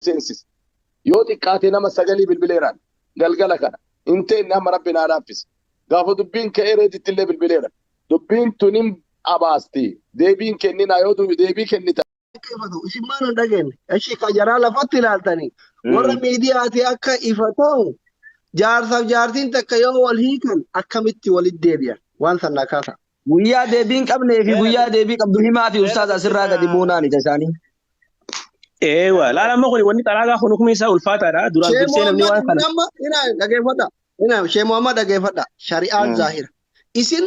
سنسس يوتي كاتنا ما سجلي بالبليران قال كنا انت انما ربنا نافس قافو دبين كيريد تلي بالبليران دبين تنم اباستي ديبين كننا يودو ديبي كنتا كيفتو اسمان دغين اشي كجرا لفتل التاني ور ميدياتي اكا افتو جارسا جارتين تكيو والهيكن اكمتي ولديبيا وان سنا كاسا guyyaa deebiin qabnee fi guyyaa deebii qabdu himaa fi ustaaz asirraa gadi buunaan ija isaanii. Laala amma kun wanni xalaagaa kun hukumii isaa ulfaataadha. Duraan dursee namni waan kana. Ina dhageeffadha. Ina Shee Muhammad dhageeffadha. Shari'aan zaahira. Isin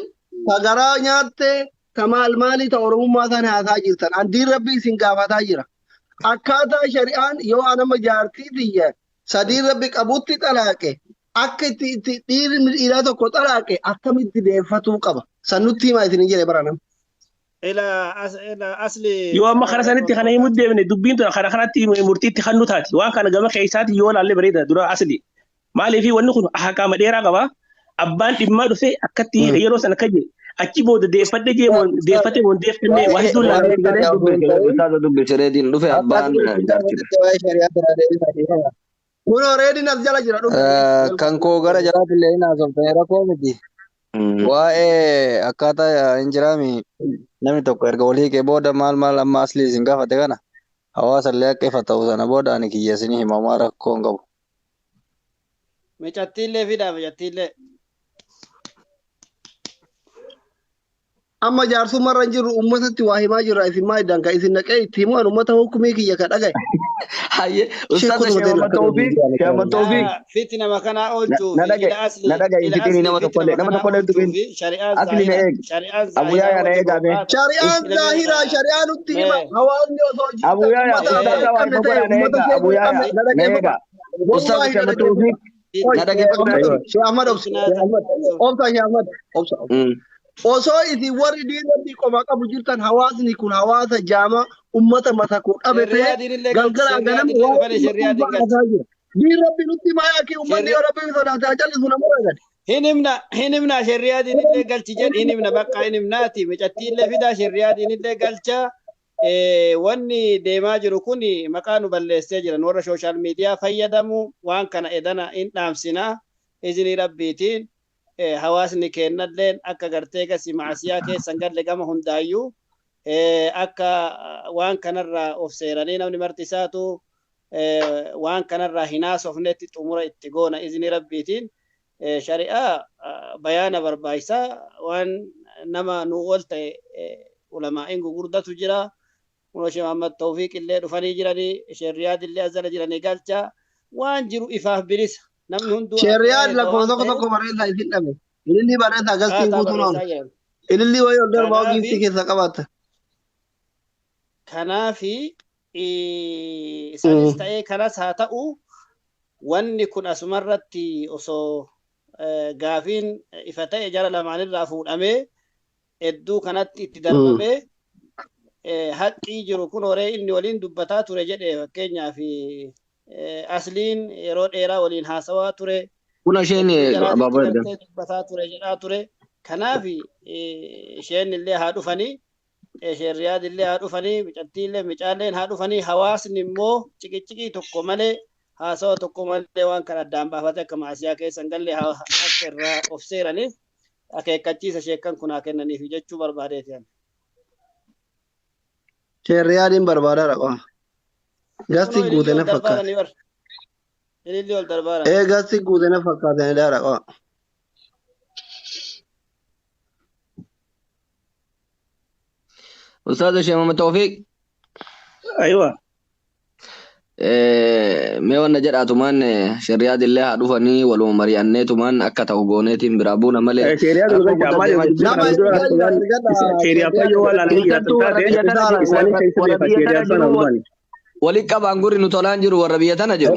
tagaraa nyaatte kamaal maalii ta oromummaa sana haasaa jirtan. Andiin rabbi isin gaafataa jira. Akkaataa shari'aan yoo anama jaartii tiyya sadiin rabbi qabutti xalaaqe akka itti dhiirri dhiiraa tokko xalaaqe akkamitti deeffatuu qaba. Sanutti himaa isin jedhe baranam. إلى أصل يوم ما خرج سنتي خنا يمد من دبين تو خنا خناتي مرتي خنو تاتي وان كان جمع خيسات يولا اللي بريده درا أصلي ما لي في ونخن أحكام ديرا كوا أبان تبما دفع أكتي يروس أنا كجي أكيد بود ديفت دجي من ديفت من ديفت من واحد ولا ustaaz dubbi sireedin dhufe abbaan Kuno ready nas jala jira kan koo gara jalaatillee hin haasofne rakkoo miti. Waa'ee akkaataa injiraami namni tokko erga walii kee booda maal amma aslii isin gaafate kana hawaasallee akka ifa ta'u sana booda ani kiyya isinii himamaa rakkoo hin qabu. مجتيلة في ده مجتيلة amma jaarsummaarra jiru uummatatti waa himaa jirra isin maa iddaan ka isin naqee itti himu an uummata hukumii kiyya ka dhagaye. Hayyee ustaaz Sheemama Tawfiiq فتنة مكان أوجو na dhagaye fitini nama tokkollee dubbiin asli na eeg abuyaa yaa na eegame Shari'aan zaahira shari'aan nutti hima hawaasni osoo jirtan abuyaa yaa ustaaz waan tokkollee na eega abuyaa yaa na eega ustaaz Sheemama Tawfiiq na dhagaye Sheekh Ahmad obsa Sheekh Ahmad obsa osoo isin warri diinatti qoma qabu jirtan hawaasni kun hawaasa jaama ummata mata kun dhabete galgala ganam diin rabbi nutti maayaa kee ummanni yoo rabbi sodaate ajallisu nama ragade هنمنا شريات اللي قالت جد هنمنا بقى هنمناتي مجتي اللي في ده شريات اللي قالت واني ديماجر كوني مكانه بالسجل نور السوشيال ميديا فيدمو وان كان إدنا إن نامسنا إذن ربيتين hawaasni kennalleen akka gartee kasi maasiyaa keessan galle gama hundaayyuu akka waan kanarraa of seeranii namni martisaatu waan kanarraa hinaasofnetti xumura itti goona izni rabbiitiin shari'aa bayaana barbaachisaa waan nama nu ol ta'e ulamaa'in gugurdatu jira kunoo Sheekh Muhammad Tawfiiq illee dhufanii jiranii Sheekh Riyaad illee azala jiranii galcha waan jiru ifaaf bilisa namni hunduu shari'aan lakkoo tokko bareedaa isin dhabe ililli bareedaa gastiin guutuu noonu ililli wayii ol darbaa giiftii keessa qabaata. Kanaafi sanis ta'ee kanas haa ta'u wanni kun asumarratti osoo gaafiin ifa ta'e jara lamaanirraa fuudhamee hedduu kanatti itti darbamee haqqii jiru kun horee inni waliin dubbataa ture jedhe fakkeenyaaf asliin yeroo dheeraa waliin haasawaa ture. Kuna isheen abaaboo dubbataa ture jedhaa ture. Kanaaf isheen illee haa dhufanii Sheekh Riyaad illee haa dhufanii micattii illee micaalleen haa dhufanii hawaasni immoo ciqicciqii tokko malee haasawa tokko malee waan kana addaan baafate akka maasiyaa keessan gallee akka irraa of seeraniif akeekkachiisa sheekkan kun haa kennaniif jechuu barbaadeeti. Sheekh Riyaadiin barbaadaadha qaba. Gasti guutee na fakkaata. Gasti guutee na fakkaatanii daara qaba. Ustaaz Sheekh Muhammad Tawfiiq. Aywa. Mee wanna jedhaatumaan Sheekh Riyaad illee haa dhufanii waluma mari'anneetumaan akka ta'u gooneetiin biraa buuna malee. Sheekh Riyaad waliin qabaan gurri nu tolaan jiru warra biyya tana jiru.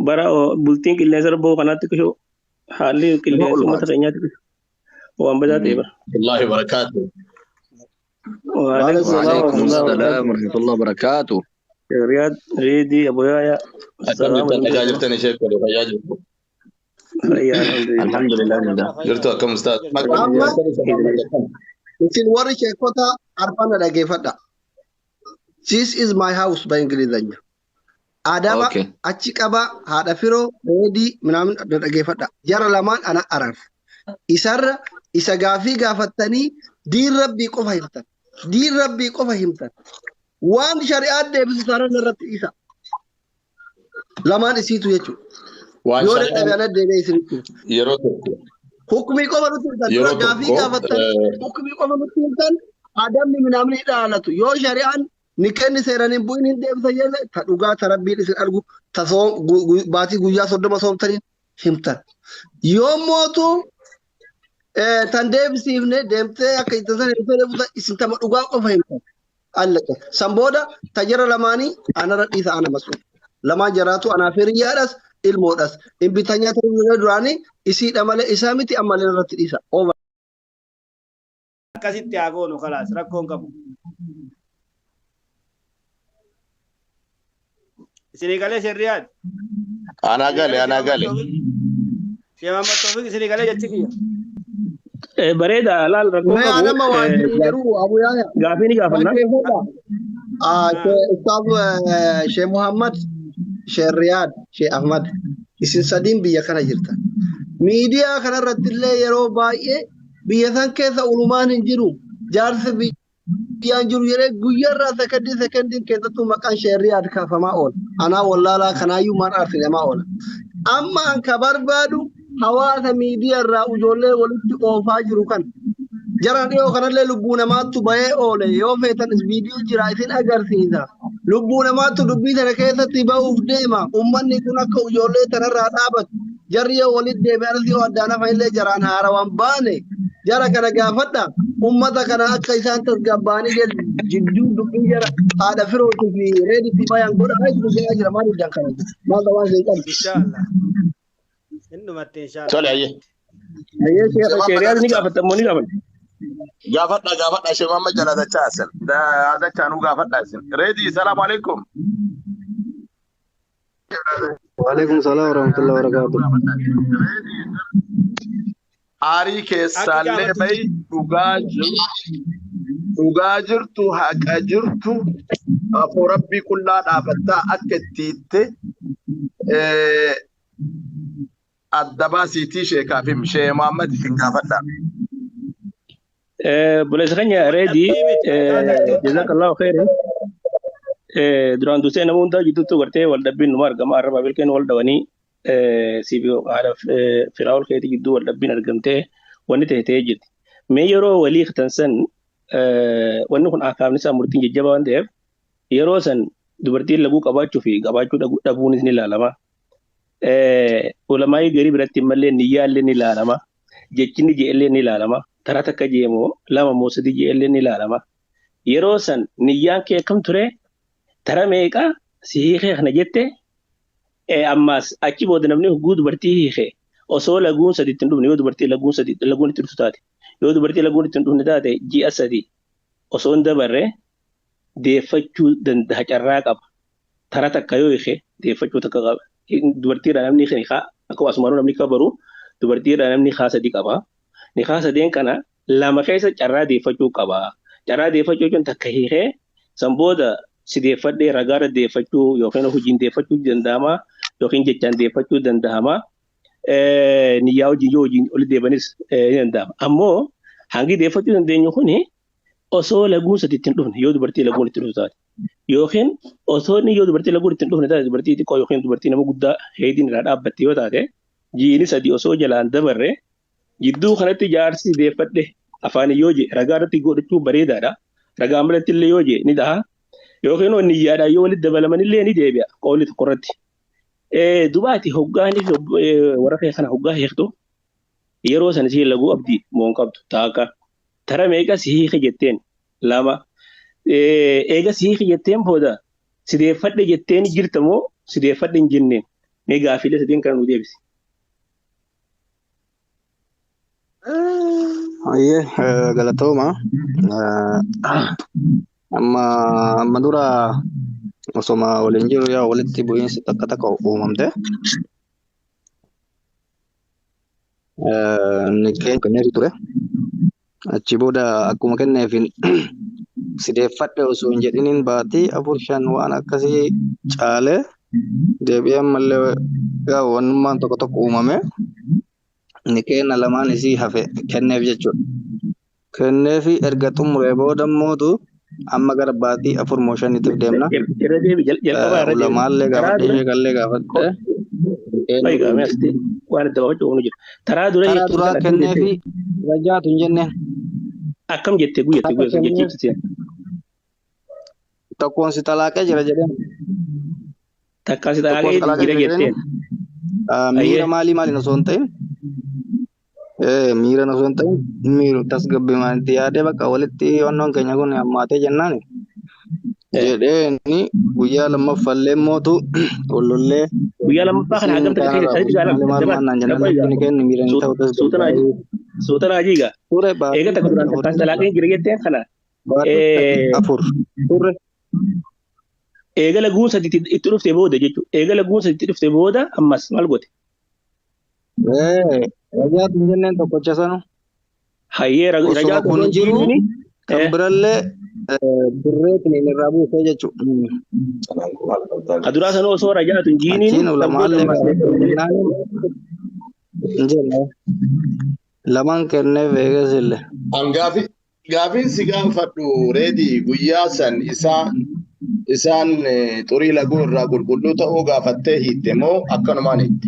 Bara bultiin qilleensa rabboo kanatti kushu haalli qilleensa uummata keenyaatti kushu waan badaa ta'e bara. Wallahi barakaatu. Waalaikum salaam warahmatullahi wabarakatuh. Riyaad Reedi Abu Yahya. Alhamdulillah jirtani sheekh wali fayyadu. Alhamdulillah jirtu akkam ustaad. isin warri sheekota arfana dhageeffadha. This is my house by Ingilizanya. Adaba Okay. achi qaba haadha firoo reedii minaamin dhageeffadha. Jara lamaan ana araaf. Isarra isa gaafii gaafattanii diin rabbii qofa himtan. Diin rabbii qofa himtan. Waan shari'aa deebisu saran irratti isa. Lamaan isiitu jechuudha. Waan Yoo shari'aan dadhabee ana deebi'ee isinitti. yeroo tokko Hukumii qofa nutti himtan. yeroo Dura gaafii tokko gaafattan hukumii qofa nutti himtan. Adamni minaamin dhaalatu. Yoo shari'aan ni kenni seeraniin bu'in hin deebisa jenne ta dhugaa ta rabbiin isin argu ta baatii guyyaa 30 soomtaniin himtan. Yoo mootu tan deebisiifne deemtee akka itti san hin fedhe isin tama dhugaa qofa himtan. Allaqe. San booda tajira lamaanii anarra dhiisa ana masu. Lamaan jaraatu anaaf hiriyyaadhas ilmoodhas. Inbitanyaa ta'uu duraanii isiidha malee isaa miti ammallee irratti dhiisa. Akkasitti haa goonu kalaas rakkoon qabu. Isinii galee shirriyaad. anaa gale. Shee Mahammad Tawfiq isinii galee jechi kiyya. Bareeda laal rakkoon Mee anama waan yeroo Abu Yahya. gaafii ni gaafanna. Ustaz Sheikh Muhammad, Sheikh Riyad, Sheikh Ahmad. Isin sadiin biyya kana jirtan. Miidiyaa kanarratti illee yeroo baay'ee biyya san keessa ulumaan hin jiru. Jaarsi biyyaan jiru jedhee guyyaarraa sekondiin keessattuu maqaan Sheikh Riyad kaafamaa oola. Anaa wallaalaa kanaayyuu maan aarsinemaa oola. Amma an ka barbaadu hawaasa miidiyaa irraa ijoollee walitti oofaa jiru kan. Jaran dhiyoo kanallee lubbuu namaattu bahee oole yoo feetan viidiyoo jira isin agarsiisa. Lubbuu namaattu dubbii sana keessatti bahuuf deema. Uummanni kun akka ijoollee tanarraa dhaabatu. Jarri yoo walitti deebi'an yoo addaan hafa illee jaraan haarawaan baane. Jara kana gaafadha. Uummata kana akka isaan tasgabbaanii jidduu dubbii jara haadha firootii fi reeditti bayan godha. Ayi dubbii jira maal iddaan kana jira. Maal waan siin qabu. Inshaallah. Innumatti inshaallah. Tole ayyee. Shari'aan ni gaafatammoo ni gaafata. Gaafadha Sheikh Muhammad Jalaatachaa Hasan. Daadachaa nu gaafadha isin. Reedii salaamu alaikum. Waalaikum salaam warahmatullahi wabarakatuh. Aarii keessaallee bahi dhugaa jirtu haqa jirtu afoo rabbii qullaa dhaabbattaa akka itti hitte adda baasiitii sheekaaf him Sheikh Muhammad isin gaafadha. Buleessa keenya reedii jazakallahu khairan. Duraan dursee nama hundaa jidduutti gartee wal dhabbiin numa argama arraba bilkeen wal dhawanii siifi haadha firaa'ol keetii gidduu wal dhabbiin argamtee wanni ta'ee jirti. Mee yeroo walii tansan wanni kun akaafni isaa murtiin jajjabaa waan ta'eef yeroo san dubartiin laguu qabaachuu fi qabaachuu dhabuunis ni ilaalama. Ulamaayii garii biratti mallee niyyaallee ni ilaalama. Jechinni je'ellee ni ilaalama. Tara takka jeemoo lama moo sadii je'ellee ni ilaalama. Yeroo san niyyaan kee akkam ture? Tara meeqa si hiikee kana jette ammaas achi booda namni huguu dubartii hiikee osoo laguun sadiitti hin dhufne yoo dubartii laguun itti dhuftu taate yoo dubartii laguun itti hin dhufne taate ji'a sadii osoo hin dabarre deeffachuu danda'a carraa qaba. Tara takka yoo hiikee deeffachuu takka qaba. Dubartiidhaan namni hiikaa akkuma asumaan namni kabaru dubartiidhaan namni hiikaa sadii qaba. Hiikaa sadeen kana lama keessa carraa deeffachuu qaba. Carraa deeffachuu jechuun takka hiikee san booda si deeffadhee ragaara deeffachuu yookiin hojiin deeffachuu danda'ama yookiin jechaan deeffachuu danda'ama. Niyyaa hojii yoo hojiin oli deebanis ni danda'ama. Ammoo hangi deeffachuu dandeenyu kuni osoo laguun sadiitti hin dhufne yoo dubartii laguun itti dhuftu taate yookiin osoo inni yoo dubartii laguun itti hin dhufne taate dubartii xiqqoo yookiin dubartii nama guddaa heediin irraa dhaabbatte yoo taate jiini sadii osoo jalaan dabarre jidduu kanatti jaarsi deeffadhe afaan yoo je ragaa irratti godhachuu bareedaadha. Ragaa malatti illee yoo je ni dhaha. Yookiin niyyaadhaan yoo walitti dabalaman illee ni deebi'a qawli tokko irratti. Dubaati hoggaanii fi warra kana hoggaa hiiktu yeroo sana si laguu abdii moon qabdu taaka. Tara meeqa si hiike jetteen lama. Eega si hiike jetteen booda si deeffadhe jetteen jirta moo si deeffadhe hin jenneen mee gaaffiilee sadeen kana nu deebisi. Ayyee galatooma. Amma dura osoma waliin jiru yaa walitti bu'iinsi takka uumamte. Ni kenneetu ture. achi booda akkuma kenneefin sideeffadhe osoo hin jedhiniin baatii 4-5 waan akkasii caalee deebi'ee ammallee wannummaan tokko tokko uumame ni kenna lamaan isii hafe kenneef jechuudha. Kenneefi erga xumuree booda mootu amma gara baatii 4-5 deemna. Ulamaallee gaafadhe gallee gaafadhe. Taraa duraa kenneefi rajaatu hin jenneen. Akkam jettee guyyatti tokkoon si talaaqee jira jedheen. Takkaan si talaaqee jira jetteen. Miira maalii osoo hin ta'in. Miira osoo hin ta'in miiru tasgabbiimaatti yaadee bakka walitti wannoon keenya kun hammaatee jennaan. Jedheeni guyyaa lammaffaallee mootu ollollee. Guyyaa lammaffaa kana hangam ta'e suutanaa jiiga. Eega takka duraan takkaan talaaqee jira jetteen kana. Afur. Turre. Eegala guunsa itti dhuftee booda jechuudha. Eegala guunsa itti dhuftee booda ammas maal goote? Rajaatu hin jenneen tokkocha sanu. Hayyee rajaatu hin jiru. Kan birallee birreetiin irraa buusee jechuudha. Aduraa sana osoo rajaatu hin jiiniin. Lamaan kenneef eegasillee. Gaafiin si gaafadhu reedii guyyaa san isaan xurii laguu irraa qulqulluu ta'uu gaafattee hiitte moo akkanumaan hiitte?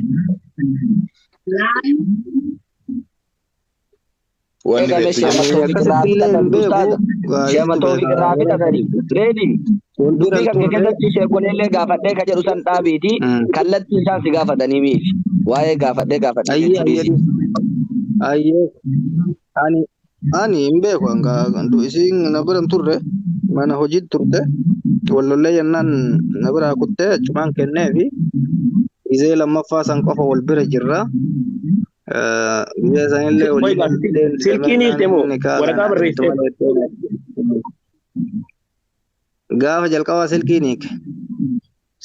Ani hin beeku isiin na bira turre mana hojii turte wallollee jennaan na bira kuttee achumaan kenneefi izee lammaffaa san qofa wal bira jirra. Biyya sanillee silkiin hiitte moo waraqaa barreessite? Gaafa jalqabaa silkiin hiike.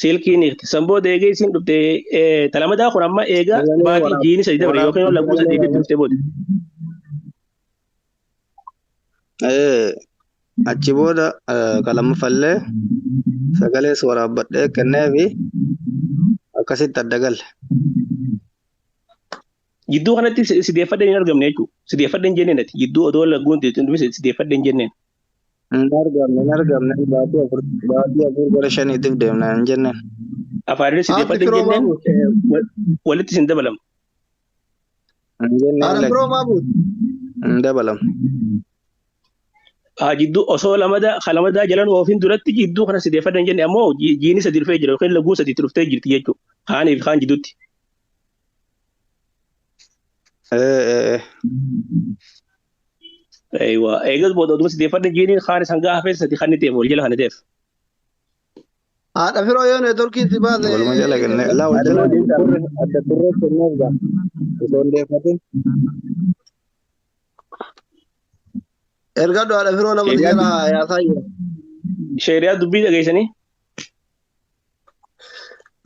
Silkiin hiikte san booda eegee isiin dhufte talamadaa kun amma eega baatii jiini sadii dabre yookaan lagguu sadii dhufte booda. Achi booda kalammafallee sagalee waraabbadhee kenneefi akkasitti adda galle. Jidduu kanatti sideeffadheen hin argamne jechuudha. Sideeffadheen jenneen ati jidduu odoo lagguun sideeffadheen jenneen. Hin argamne baatii afur gara 5 deemna hin jenneen. Afaaniin sideeffadheen jenneen walitti sin dabalamu. Hin dabalamu. Jidduu osoo lamadaa jalan ofiin duratti jidduu kana sideeffadheen jenne ammoo jiini sadi dhufee jira yookaan lagguun sadiitti dhuftee jirti jechuudha. Haaniif kaan jidduutti. Eegas booda oduu sideeffadheen jiiniin kaan isaan gaafa sadi kan ta'eef wal jala kan ta'eef. Haadha firoo yoo neetworkiin si baase. Walumaa jala kennee adda turree kenneef gaa osoo hin deeffatin. Erga haadha firoo nama jala yaasaa jira. Sheeriyaa dubbii dhageessanii?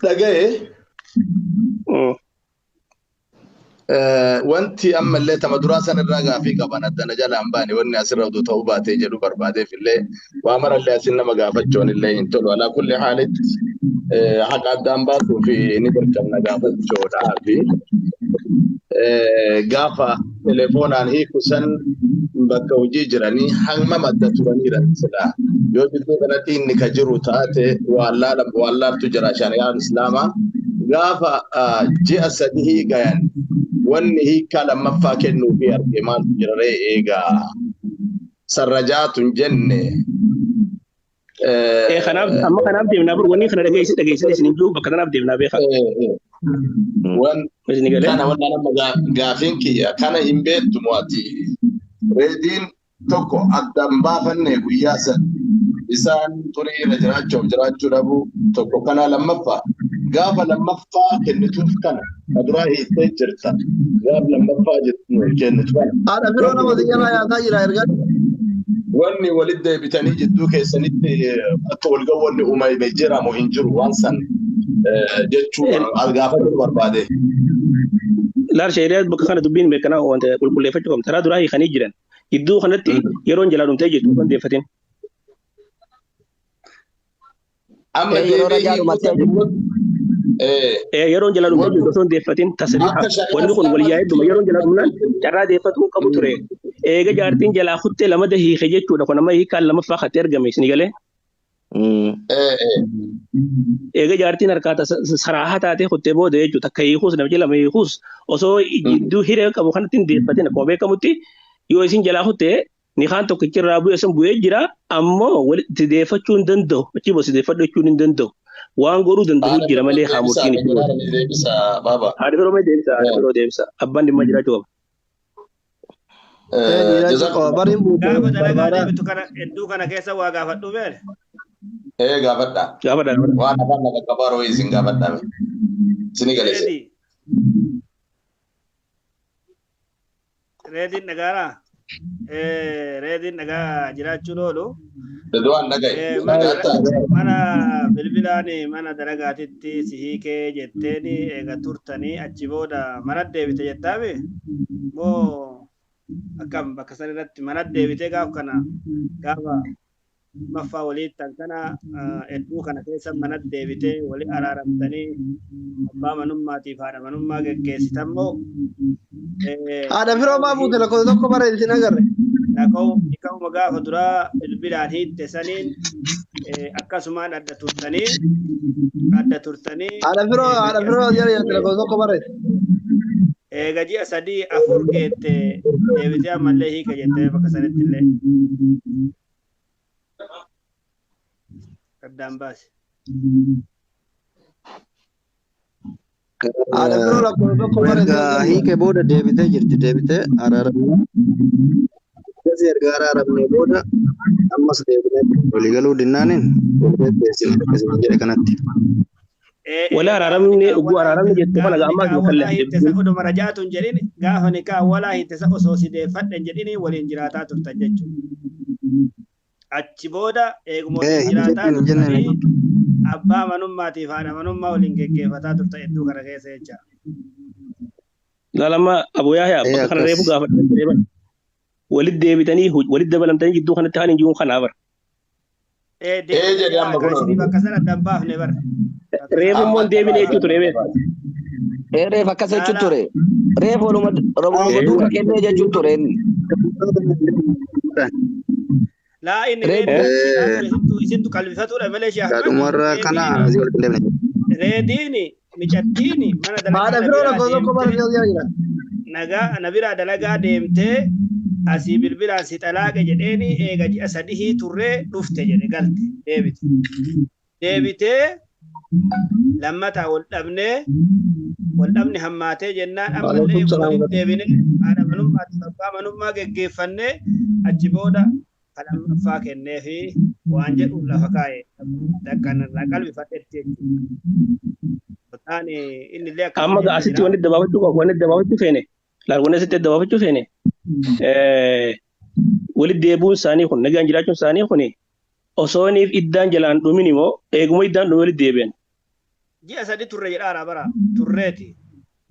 Dhaga'ee. Wanti ammallee tama duraa sanarraa gaafii qaban addana jalaan baane wanni asirra oduu ta'uu baatee jedhu barbaadeef illee waa marallee asin nama gaafachuun illee hin tolu. Alaa kulli haalitti haqa addaan baasuu fi ni dirqamna gaafachuudhaa fi gaafa telefoonaan hiiku san bakka hojii jiranii hamma madda turaniiran silaa yoo jidduu kanatti inni ka jiru taate wallaaltu jira shari'aan islaamaa gaafa ji'a sadii gayan wanni hiikaa lammaffaa kennuu fi arge maaltu jiraree eegaa sarrajaatu hin jenne. Kanaaf deemnaa bur wanni kana dhageessan isin jiru bakka kanaaf deemnaa beekaa. Kana wanna nama gaafiin kiyya kana hin beektu mo'ati. Reediin tokko addaan baafanne guyyaa san isaan xurii irra jiraachuu dhabu tokko kana lammaffaa gaafa lammaffaa kennituuf kana aduraa hiittee jirta gaafa lammaffaa kennitu kana. Haadha firoo nama jala yaasaa jira erga. Wanni walitti deebitanii jidduu keessanitti akka walgawwanni uumame jiramu hin jiru waan san jechuun gaafachuu barbaade. Laal sheeriyaa bakka kana dubbiin beekanaa wanta qulqulleeffachuu qabna. Taraa duraa hiikanii jiran. iddoo kanatti yeroon jalaa dhumtee jirtu osoo hin deeffatin. Amma yeroon jalaa dhumtee jirtu osoo hin deeffatin tasriixa wanni kun wal yaa'edduma yeroon jalaa dhumnaan carraa deeffatuu qabu ture. Eega jaartiin jalaa kuttee lama hiike jechuudha kun amma hiikaan lamaffaa katti argame isin galee. Eega jaartiin harkaata saraahaa taatee kuttee booda jechuudha akka hiikuus namichi lama hiikuus osoo gidduu hiree qabu kanatti hin deeffatin akkuma beekamutti yoo isin jalaa kuttee nikaan tokkichi irraa bu'ee san bu'ee jira ammoo walitti deeffachuu hin danda'u achi bosi deeffadhu jechuun hin danda'u waan godhuu danda'u jira malee haa murtiin jechuudha. Haadha biroo deebisa abbaan dhimma jiraachuu qaba. Gaafa dalagaa deebitu kana hedduu kana keessa waa gaafadhu beele. Gaafadha. Waan afaan lafa qabaaroo isin gaafadhame. Sini galeesse. Reediin dhagaaraa? Reediin dhagaa jiraachuun oolu. Waan dhagaye. Mana bilbilaan mana dalagaatitti si hiikee jetteeni eega turtanii achi booda mana deebite jettaame moo akkam bakka san irratti mana deebitee gaafa maffaa waliittan kana hedduu kana keessa mana deebitee wali araaramtanii abbaa manummaatiif haadha manummaa geggeessitan moo haadha firoo maa fuute lakkoo tokko bareedin agarre Ika'uma gaafa duraa bilbilaan hiitte saniin akkasumaan adda turtanii haadha firoo jara lakkoo tokko bareed eega ji'a 3-4 geette deebitee ammallee hiika jettee bakka sanitti illee addaan baase. haadha firoo lakkoo tokko bareed hiike booda deebitee araaramuu kasi erga araaramne booda ammas deebinee waliigaluu dinnaaniin jedhe kanatti. Wala araaramne ugu araaramne jette kana amma wallahi ittisa oduma rajaatun jedhin gaafa nikaa wallahi ittisa osoo si deeffadhen jedhini waliin jiraataa turtan jechuudha. Achi booda eeguma waliin jiraataa turtanii abbaa manummaatiif haadha manummaa waliin geggeeffataa turtan hedduu kana keessa jecha. Lalama Abu Yahya bakka kana reefu gaafatan walitti deebitanii walitti dabalamtanii gidduu kanatti haaliin jiruun kanaa bara. Jedhee amma kun bakka sana addaan baafne bara. Reefu immoo deebinee jechuutu reebee. Reef akkas jechuun ture. Reef waluma duuba kennee jechuun ture. Laa inni isintu qalbifatudha malee Dhumarraa kana reediini micattiini mana dalagaa nabiraa dalagaa deemtee asii bilbilaan si xalaaqe jedheeni eega ji'a 3 turree dhufte jedhe galte deebitee lammataa wal dhabne hammaatee jennaan ammallee waliin deebine haadha manummaatiif abbaa manummaa geggeeffannee achi booda kadhammaffaa kennee fi waan jedhu lafa kaa'e dakkanirraa qalbifadhetti jechuudha. Inni amma asitti wanti dabaafachuu feene laal wanti asitti dabaafachuu feene walitti deebuun isaanii kun nagaan jiraachuun isaanii kun osooniif iddaan jalaan dhumin immoo eeguma iddaan dhume walitti deebi'an. Ji'a 3 turre jedhaara bara turreeti.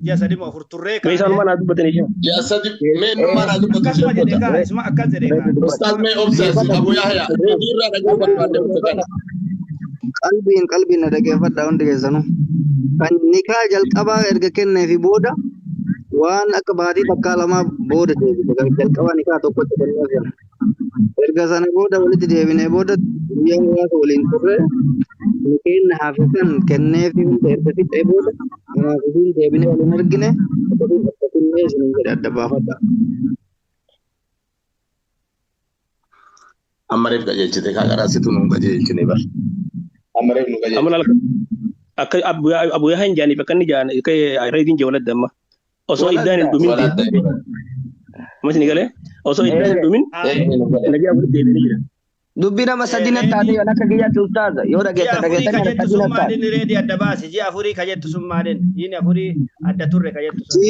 Ji'a 3 moo 4 turree kan. Isaan mana dubbatanii jiran. Ji'a 3 mee mana dubbatanii jiran. Isuma akkas jedhee kaa. Ustaaz mee obseesi Abu Yahya irraa dhaguu barbaade kana. Qalbiin na dhaggeeffadhaa hundi keessanuu. Kan nikaa jalqabaa erga kenneefi booda waan akka baatii takkaa lamaa booda deebite jalqabaa nikaa tokkotti kennee jira. Erga sana booda walitti deebinee booda guyyaa muraasa waliin turre nikeenna hafisan kenneefi hunda erga fixee booda hafisin deebinee waliin argine akkasumas isin jedhe adda baafadhaa. Amma reef qajeelchite kaa qaraasitu nuun qajeelchine bara. Amma reef nu qajeelchite. Amma akka Abu Yahya hin jaaniif akka inni jaan reetiin jee waladda amma. Osoo iddaan hin dhumin mas ni galee osoo iddaan hin dhumin nagaa walitti deebiinii jira. Dubbii nama sadina taate yoo akka kiyyaatti ustaaza yoo dhageessa dhageessanii akka sadina taate. Ji'a reedii adda baasi ji'a 4 ka jettu sun maaliin ji'i 4 adda turre ka jettu sun.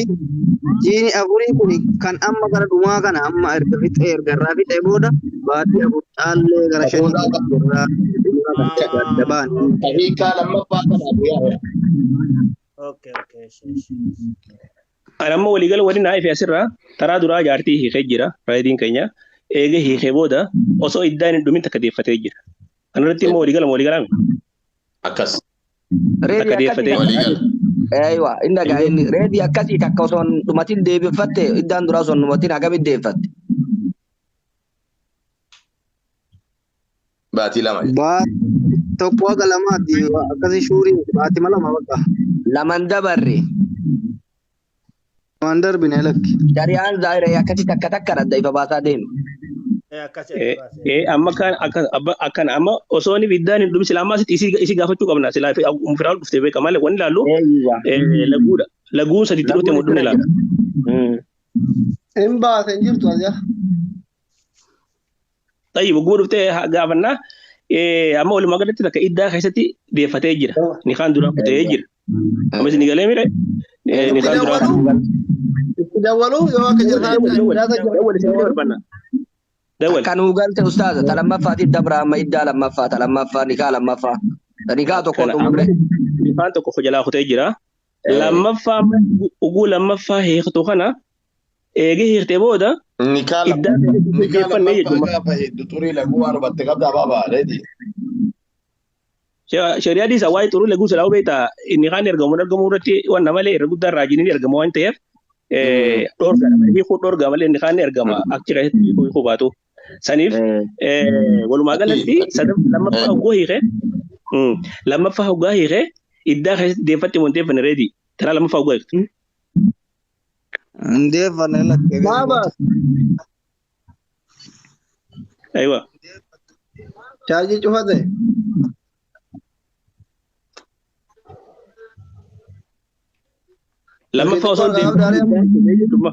Ji'i 4 kun kan amma gara dhumaa kana amma erga fixee erga irraa fixee booda baatii 4 caallee gara 5 irraa adda baan. Hiikaa lammaffaa kana Abu Yahya. Okay. Ana amma waliigala waliin naa fi asirraa taraa duraa jaartii hiikee jira raayidiin keenya eegee hiikee booda osoo iddaan hin dhumin takka deeffatee jira. Kanarratti immoo waliigala akkas. Reedi akkasii aywa inda gaa'inni reedi akkasii takka osoo hin dhumatin deebifatte iddaan duraa osoo hin dhumatin akkamitti deebifatte? Baatii lama. Tokko haga lamaatti akkasii shuurii baatii lama bakka. Laman dabarre. Waan darbine lakki. Shari'aan zaahira akkasii takka takka adda ifa baasaa deemu. Amma kan amma osoo inni iddaan hin dhumin silaa ammaasitti isi gaafachuu qabna silaa firaa'u dhuftee beeka malee wanni ilaallu laguudha. Laguun sadiitti dhuftee mudduun ilaalla. Hin baasen jirtu asja. Tayyib oguu dhuftee gaafannaa amma walumaa galatti takka iddaa keessatti deeffatee jira. Nikaan duraa kutee jira. Amma isin galee mire nikaan duraa. Itti dawwaluu yoo akka jirtan Kan ugalte ustaaza talammaffaa dabra amma iddaa lammaffaa talammaffaa nikaa lammaffaa nikaa tokko xumurre nikaan tokko jalaa kutee jira lammaffaa uguu lammaffaa hiiktu kana eegee hiiktee booda nikaa lammaffaa xurii laguu waan hubatte qabdaa baabaa reedi. Shariyaa diisa waa'ee xurii laguu silaa hubeeta nikaan ergamu irratti waan malee irra guddaa raajiniin ergama waan ta'eef hiikuu dhorgaa malee nikaan ergama achi keessatti hiikuu baatu. Saniif walumaa galatti lammaffaa hoggaa hiikee iddaa keessatti deeffatte waan deeffanne reedi taraa lammaffaa hoggaa hiiktu. Deeffanne lakkee. Baaba. Aywa. Chaarjii cufate. Lammaffaa osoo deeffatte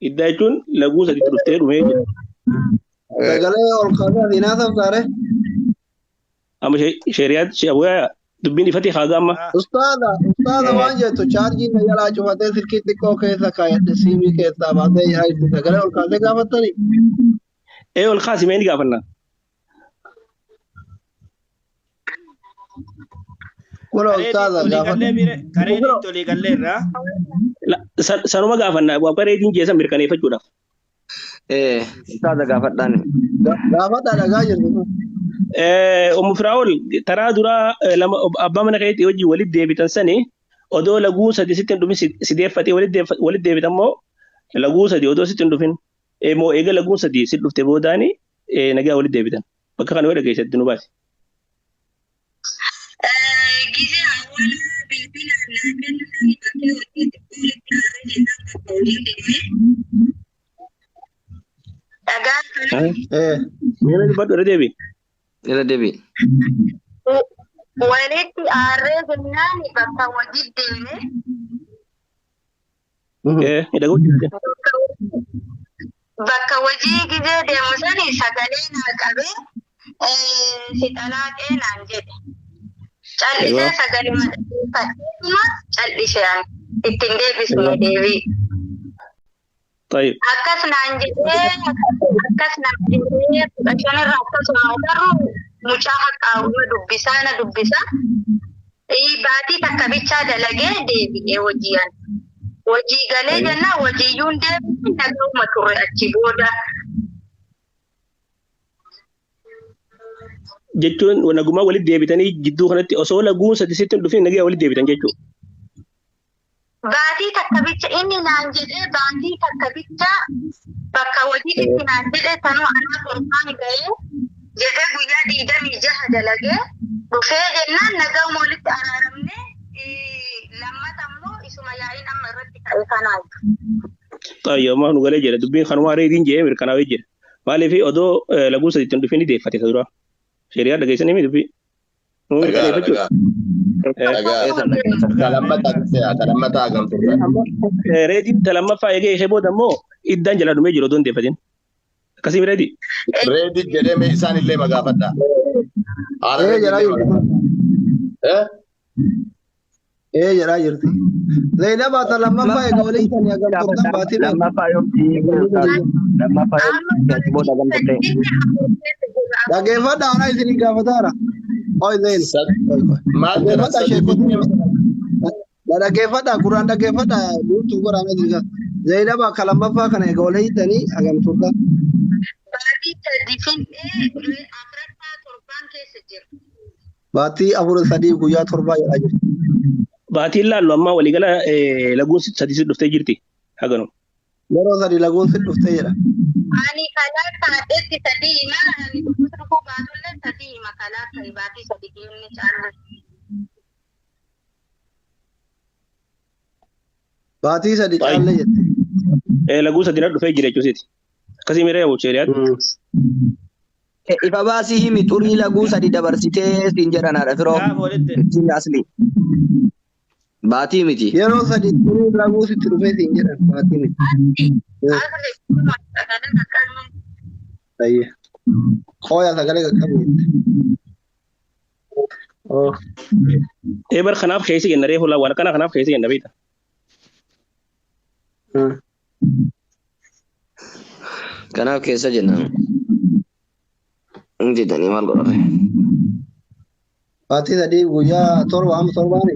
iddaa jechuun laguu sadiitti dhuftee dhumee jira. Sagalee ol kaasee adiinaa sabsaare. Amma shariyaa dubbiin ifatee haaga amma. Ustaada waan jettu chaarjiin na jalaa cufatee silkii xiqqoo keessa kaayadhe siimii keessaa baasee jirti sagalee ol kaasee gaafattanii. Ol kaasi mee ni gaafannaa. Kuna ustaada gaafannaa. Kareediin tolii galleerraa. Sanuma gaafannaa kareediin jeesan mirkaneeffachuudhaaf. Ustaaza gaafadhaan. Gaafadhaa dhagaa jirtu. Firaa'ol taraa duraa abbaa mana keetti hojii walitti deebitan sani odoo laguu sadi sitti hin dhufin si deeffatee walitti deebitan moo laguu sadi odoo sitti hin dhufin moo eega laguu sadi sitti dhufte boodaani nagaa walitti deebitan bakka kana yoo dhageessatti nu baasi. Gizee awwaala bilbilaan laafeen sanii bakkee walitti dhagaa Mina dubbadhu irra deebi. Irra deebi. walitti aarree jennaan bakka hojii deeme. Bakka hojii gizee deemu sani sagalee naa qabee si xalaaqee naan jedhe. Callisee sagalee madaqeeffadheema callisee ittiin deebisne deebii. Akkas naan jedhee shanirraa akkasuma agarru mucaa haqaawuma na dubbisa. Baatii takka bichaa dalagee deebi'ee hojii'an. Hojii galee jennaan hojiiyyuun deebi'ee nagahuma turre achi booda. Jechuun nagumaa walitti deebitanii jidduu kanatti osoo laguun sadi sitti hin dhufin nagaa walitti deebitan jechuudha. Baatii takka bicha inni naan jedhee baatii takka bicha bakka hojiitti naan jedhee tanuu anaa torfaan ga'ee jedhee guyyaa 26 dalagee dhufee jennaan nagahuma walitti araaramne lammata immoo isuma yaa'iin amma irratti ka'e kanaan. Xayyoomaa nu galee jedha dubbiin kanumaa reediin jedhee mirkanaa'ee jira. Maaliif odoo laguun sadiitti hin dhufin deeffate dura. Shariyaa dhageessanii mi dubbii? Reediin lammaffaa eegee ishee booda immoo iddaan jala dhumee jiru odoon deeffatin. Akkasii reedi. Reedi jedhee isaan illee magaafadha. Jedhaa jirti. Zainabaa ta lammaffaa eega walii isaanii agartuudhaan baatii lammaffaa dhageeffadha anaa isinii gaafataara. Oy Zain. dhaggeeffadha Quraan dhaggeeffadha duutu goraame diga Zainaba kalamaffaa kana egaa wal hiitanii hagamtuudha. Baatii sadii fin'ee afuraffaa torbaan keessa jira. Baatii afur sadii guyyaa torbaa jedhaa jirti. Baatiin laallu amma waliigala laguun sadii dhuftee jirti haganu. Yeroo sadii laguun dhuftee jedha. Ani kalaa taa'etti sadii hima ani dhufuu baatullee sadii hima kalaa ta'e baatii sadii inni caallu. Baatii sadii caallee jette. Laguu sadii dhufee jira jechuusiiti. Akkasii miira yaa'u cheeriyaati. Ifa baasii himi xurii laguu sadii dabarsitee siin jedhanaadha firoo. Ittiin asli. Baatii miti. Yeroo sadii xurii laguu sitti dhufee siin jedhan baatii miti. Ayye. Hooyaa sagalee qaqqabu jette. Bar kanaaf keessa kenna reefu waan kana kanaaf keessa kenna beekta. Kanaaf keessa jennaan. Jedhanii maal godhate? Baatii sadii guyyaa torba amma torbaani.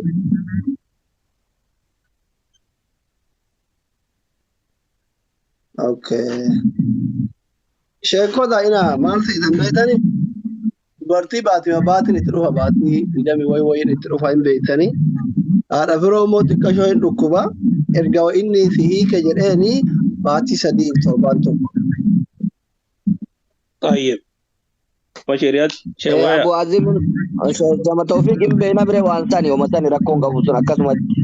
Okay. Sheekota ina maal seetan beektanii? Dubartii baatiin itti dhufa baatii hidhami wayiin itti dhufa hin beektanii. Haadha firoo immoo xiqqashoo hin dhukkuba. Erga inni si hiike jedheeni baatii sadii torbaan tokko. Tayyib. Mashiriyaat sheewaya. Abu Azim jama Tawfiq hin beena bire waan tani o matani rakkoon qabu sun akkasumatti.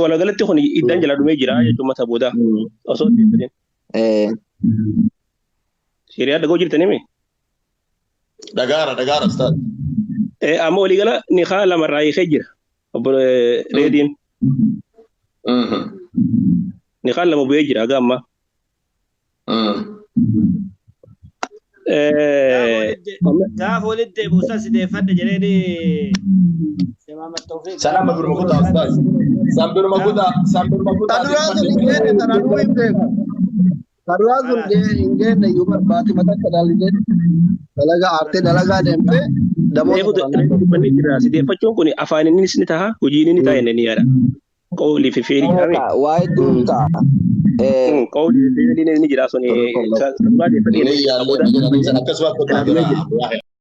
Wala galatti kun iddan jala dhumee jira jechuun mata booda osoo deemtanii. Shiriyaat dhagoo jirtanii mee? Dhagaara ustaad. Amma walii gala ni haa lamarraa hiikee jira. Obbo Reediin. Ni haa lama bu'ee jira aga amma. Gaafa walitti deebi'uusaa si deeffadhe jedheeni. Salaam birmakutaa ustaad. Sambirma kutaa. Kaduraa sun hin geenne sanaduu hin beeku. Kaduraa sun hin geenne iyyuu baatii mataa kadhaallee dalagaa aartee dalagaa deemtee damoo. Sideeffachuun kun afaan inni ni ta'a hojiin inni ta'a inni yaada. Qawli fi feerii jedhame. Waa hedduu ta'a. Qawli fi feerii ni jira sun. Akkasumas